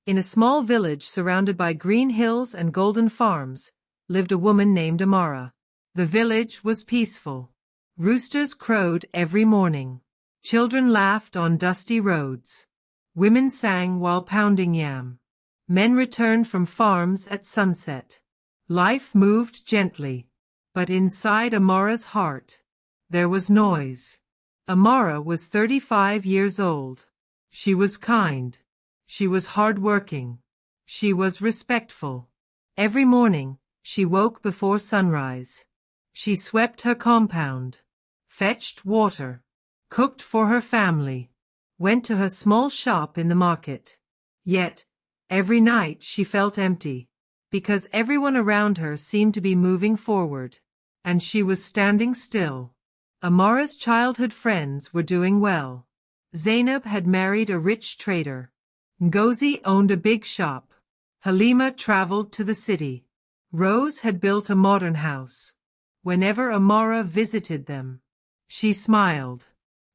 In a small village surrounded by green hills and golden farms, lived a woman named Amara. The village was peaceful. Roosters crowed every morning. Children laughed on dusty roads. Women sang while pounding yam. Men returned from farms at sunset. Life moved gently. But inside Amara's heart, there was noise. Amara was 35 years old. She was kind. She was hard-working. She was respectful. Every morning, she woke before sunrise. She swept her compound, fetched water, cooked for her family, went to her small shop in the market. Yet, every night she felt empty, because everyone around her seemed to be moving forward, and she was standing still. Amara's childhood friends were doing well. Zainab had married a rich trader. Ngozi owned a big shop. Halima traveled to the city. Rose had built a modern house. Whenever Amara visited them, she smiled.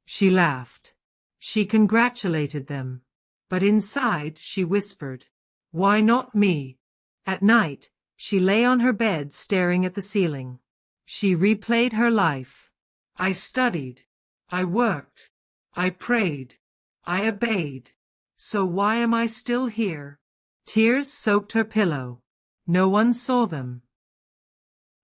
She laughed. She congratulated them. But inside she whispered, "Why not me?" At night, she lay on her bed staring at the ceiling. She replayed her life. I studied. I worked. I prayed. I obeyed. So why am I still here? Tears soaked her pillow. No one saw them.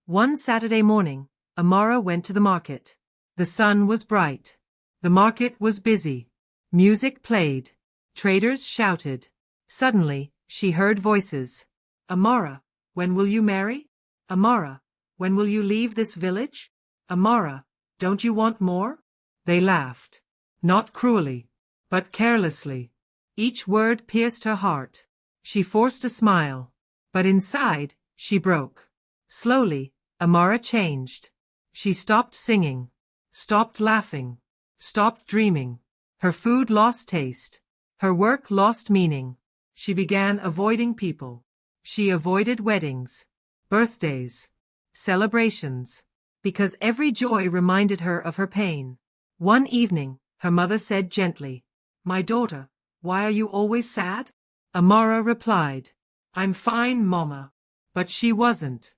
One Saturday morning, Amara went to the market. The sun was bright. The market was busy. Music played. Traders shouted. Suddenly, she heard voices. Amara, when will you marry? Amara, when will you leave this village? Amara, don't you want more? They laughed. Not cruelly, but carelessly. Each word pierced her heart. She forced a smile, but inside, she broke. Slowly, Amara changed. She stopped singing, stopped laughing, stopped dreaming. Her food lost taste. Her work lost meaning. She began avoiding people. She avoided weddings, birthdays, celebrations, because every joy reminded her of her pain. One evening, her mother said gently, "My daughter, why are you always sad?" Amara replied, "I'm fine, Mama." But she wasn't.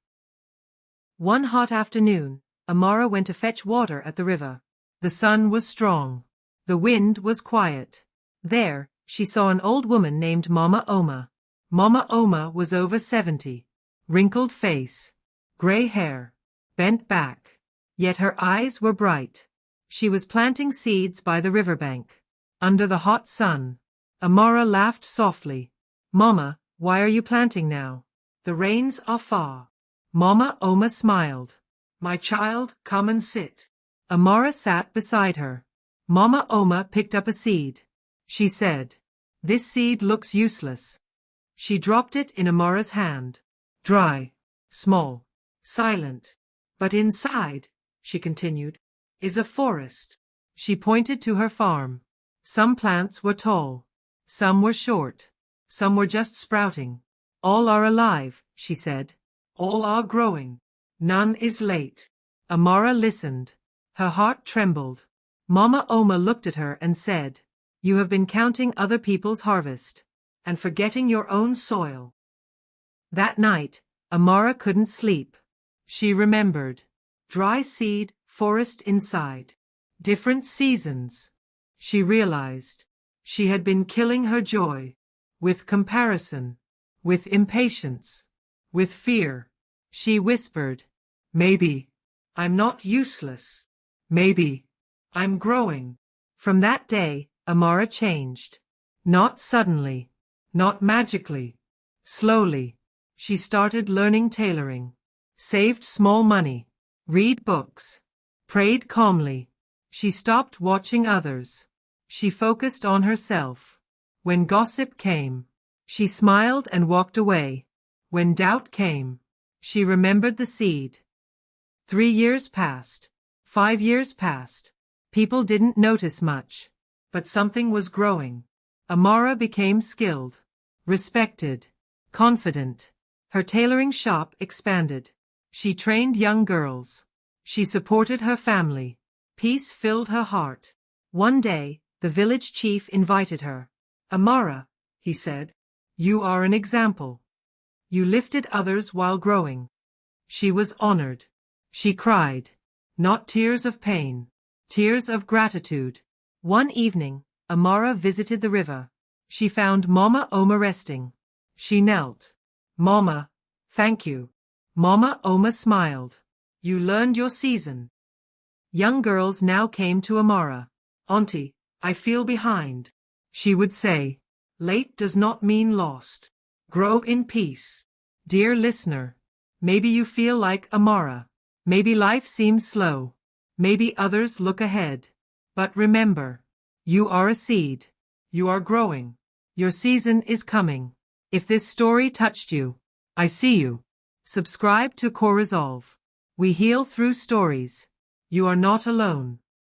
One hot afternoon, Amara went to fetch water at the river. The sun was strong. The wind was quiet. There, she saw an old woman named Mama Oma. Mama Oma was over 70. Wrinkled face, gray hair, bent back. Yet her eyes were bright. She was planting seeds by the riverbank. Under the hot sun, Amara laughed softly. "Mama, why are you planting now? The rains are far." Mama Oma smiled. "My child, come and sit." Amara sat beside her. Mama Oma picked up a seed. She said, "This seed looks useless." She dropped it in Amara's hand. Dry, small, silent. "But inside," she continued, "is a forest." She pointed to her farm. Some plants were tall. Some were short. Some were just sprouting. "All are alive," she said. "All are growing. None is late." Amara listened. Her heart trembled. Mama Oma looked at her and said, "You have been counting other people's harvest, and forgetting your own soil." That night, Amara couldn't sleep. She remembered. Dry seed, forest inside. Different seasons. She realized. She had been killing her joy. With comparison. With impatience. With fear. She whispered, "Maybe I'm not useless. Maybe I'm growing." From that day, Amara changed. Not suddenly. Not magically. Slowly. She started learning tailoring. Saved small money. Read books. Prayed calmly. She stopped watching others. She focused on herself. When gossip came, she smiled and walked away. When doubt came, she remembered the seed. 3 years passed. 5 years passed. People didn't notice much. But something was growing. Amara became skilled, respected, confident. Her tailoring shop expanded. She trained young girls. She supported her family. Peace filled her heart. One day, the village chief invited her. "Amara," he said, You are an example. You lifted others while growing. She was honored. She cried. Not tears of pain. Tears of gratitude. One evening, Amara visited the river. She found Mama Oma resting. She knelt. Mama, thank you. Mama Oma smiled. You learned your season. Young girls now came to Amara. Auntie, I feel behind. She would say, late does not mean lost. Grow in peace. Dear listener, maybe you feel like Amara. Maybe life seems slow. Maybe others look ahead. But remember, you are a seed. You are growing. Your season is coming. If this story touched you, I see you. Subscribe to CoreResolve. We heal through stories. You are not alone.